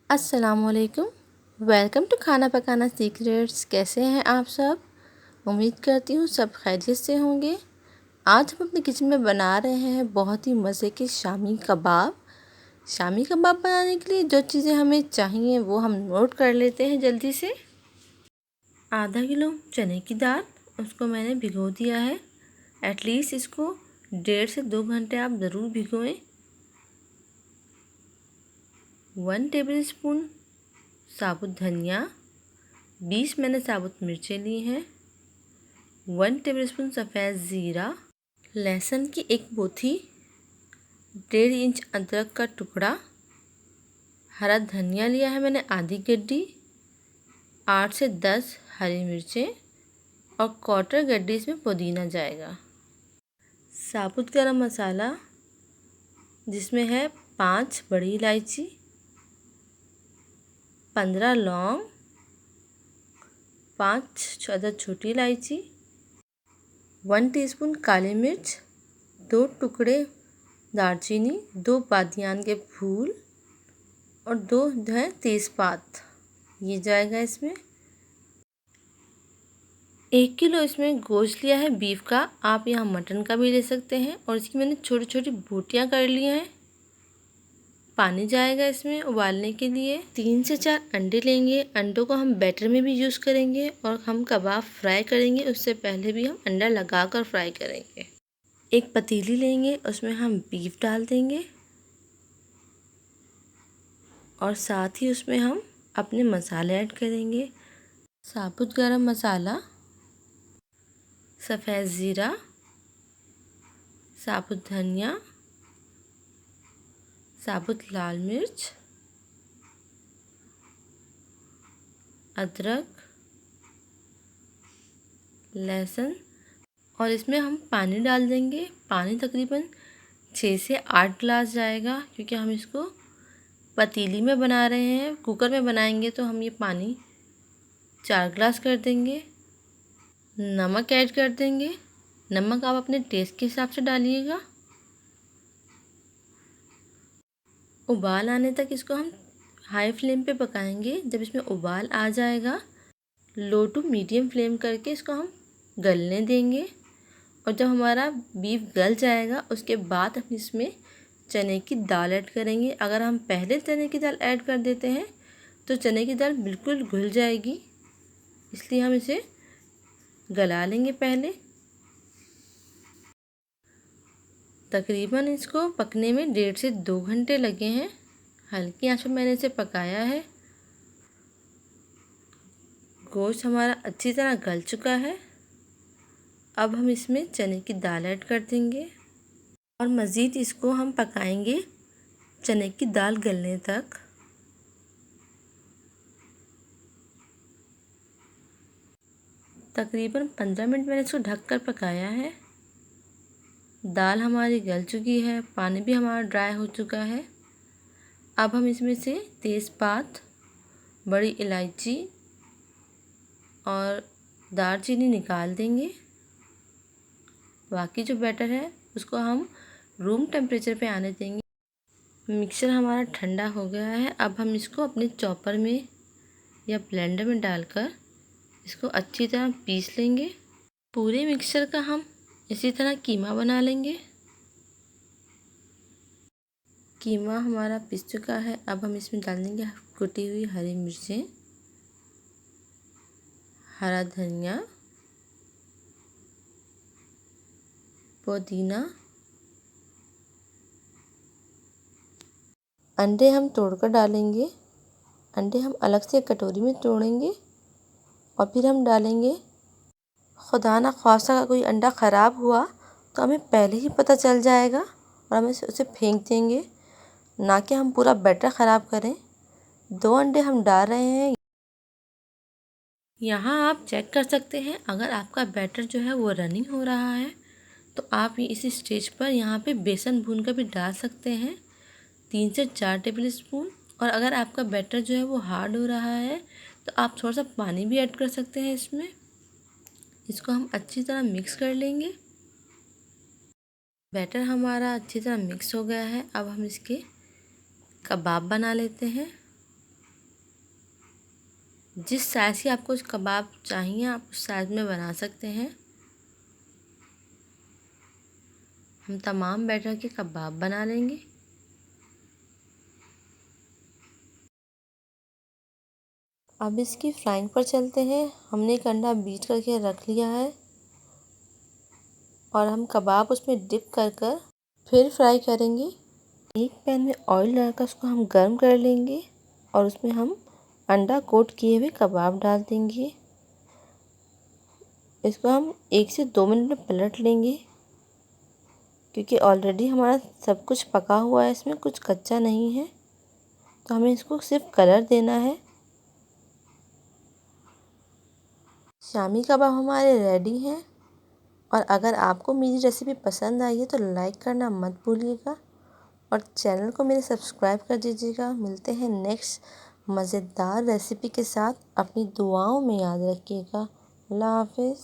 अस्सलामुअलैकुम। Welcome to खाना पकाना सीक्रेट्स। कैसे हैं आप सब? उम्मीद करती हूँ सब खैरियत से होंगे। आज हम अपने किचन में बना रहे हैं बहुत ही मज़े के शामी कबाब। शामी कबाब बनाने के लिए जो चीज़ें हमें चाहिए वो हम नोट कर लेते हैं जल्दी से। आधा किलो चने की दाल, उसको मैंने भिगो दिया है। एटलीस्ट इसको 1.5 से 2 घंटे आप ज़रूर भिगोएं। 1 टेबल स्पून साबुत धनिया, 20 मैंने साबुत मिर्चें ली हैं, 1 टेबलस्पून सफ़ेद ज़ीरा, लहसुन की एक बोथी, 1.5 इंच अदरक का टुकड़ा, हरा धनिया लिया है मैंने आधी गड्डी, 8 से 10 हरी मिर्चें और 1/4 गड्डी इसमें पुदीना जाएगा। साबुत गरम मसाला जिसमें है 5 बड़ी इलायची, 15 लौंग, 5 अदद छोटी इलायची, 1 टीस्पून काली मिर्च, 2 टुकड़े दालचीनी, 2 बादियान के फूल और 2 जो है तेज़पात, ये जाएगा इसमें। 1 किलो इसमें गोश्त लिया है बीफ का, आप यहाँ मटन का भी ले सकते हैं। और इसकी मैंने छोटी छोटी बोटियाँ कर ली हैं। पानी जाएगा इसमें उबालने के लिए। 3 से 4 अंडे लेंगे। अंडों को हम बैटर में भी यूज़ करेंगे और हम कबाब फ्राई करेंगे, उससे पहले भी हम अंडा लगाकर फ्राई करेंगे। एक पतीली लेंगे, उसमें हम बीफ डाल देंगे और साथ ही उसमें हम अपने मसाले ऐड करेंगे। साबुत गरम मसाला, सफ़ेद ज़ीरा, साबुत धनिया, साबुत लाल मिर्च, अदरक, लहसुन और इसमें हम पानी डाल देंगे। पानी तकरीबन 6 से 8 गिलास जाएगा, क्योंकि हम इसको पतीली में बना रहे हैं। कुकर में बनाएंगे तो हम ये पानी 4 गिलास कर देंगे। नमक ऐड कर देंगे। नमक आप अपने टेस्ट के हिसाब से डालिएगा। उबाल आने तक इसको हम हाई फ्लेम पे पकाएंगे। जब इसमें उबाल आ जाएगा, लो टू मीडियम फ्लेम करके इसको हम गलने देंगे। और जब हमारा बीफ गल जाएगा, उसके बाद हम इसमें चने की दाल ऐड करेंगे। अगर हम पहले चने की दाल ऐड कर देते हैं तो चने की दाल बिल्कुल घुल जाएगी, इसलिए हम इसे गला लेंगे पहले। तकरीबन इसको पकने में 1.5 से 2 घंटे लगे हैं। हल्की आंच पर मैंने इसे पकाया है। गोश्त हमारा अच्छी तरह गल चुका है। अब हम इसमें चने की दाल ऐड कर देंगे और मज़ीद इसको हम पकाएंगे चने की दाल गलने तक। तकरीबन 15 मिनट मैंने इसको ढककर पकाया है। दाल हमारी गल चुकी है, पानी भी हमारा ड्राई हो चुका है। अब हम इसमें से तेज़पात, बड़ी इलायची और दालचीनी निकाल देंगे। बाकी जो बैटर है उसको हम रूम टेम्परेचर पे आने देंगे। मिक्सर हमारा ठंडा हो गया है। अब हम इसको अपने चॉपर में या ब्लेंडर में डालकर इसको अच्छी तरह पीस लेंगे। पूरे मिक्सचर का हम इसी तरह कीमा बना लेंगे। कीमा हमारा पिस चुका है। अब हम इसमें डाल देंगे कुटी हुई हरी मिर्चें, हरा धनिया, पुदीना। अंडे हम तोड़कर डालेंगे। अंडे हम अलग से कटोरी में तोड़ेंगे और फिर हम डालेंगे। खुदा ना ख्वास्ता का कोई अंडा ख़राब हुआ तो हमें पहले ही पता चल जाएगा और हम उसे फेंक देंगे, ना कि हम पूरा बैटर ख़राब करें। 2 अंडे हम डाल रहे हैं। यहाँ आप चेक कर सकते हैं, अगर आपका बैटर जो है वो रनिंग हो रहा है तो आप इस स्टेज पर यहाँ पे बेसन भून कर भी डाल सकते हैं, 3 से 4 टेबल स्पून। और अगर आपका बैटर जो है वो हार्ड हो रहा है तो आप थोड़ा सा पानी भी ऐड कर सकते हैं इसमें। इसको हम अच्छी तरह मिक्स कर लेंगे। बैटर हमारा अच्छी तरह मिक्स हो गया है। अब हम इसके कबाब बना लेते हैं। जिस साइज़ की आपको कबाब चाहिए आप उस साइज़ में बना सकते हैं। हम तमाम बैटर के कबाब बना लेंगे। अब इसकी फ्राइंग पर चलते हैं। हमने एक अंडा बीट करके रख लिया है और हम कबाब उसमें डिप कर कर फिर फ्राई करेंगे। एक पैन में ऑयल डालकर उसको हम गर्म कर लेंगे और उसमें हम अंडा कोट किए हुए कबाब डाल देंगे। इसको हम 1 से 2 मिनट में पलट लेंगे क्योंकि ऑलरेडी हमारा सब कुछ पका हुआ है, इसमें कुछ कच्चा नहीं है, तो हमें इसको सिर्फ कलर देना है। शामी कबाब हमारे रेडी हैं। और अगर आपको मेरी रेसिपी पसंद आई है तो लाइक करना मत भूलिएगा और चैनल को मेरे सब्सक्राइब कर दीजिएगा। मिलते हैं नेक्स्ट मज़ेदार रेसिपी के साथ। अपनी दुआओं में याद रखिएगा। अल्लाह हाफिज़।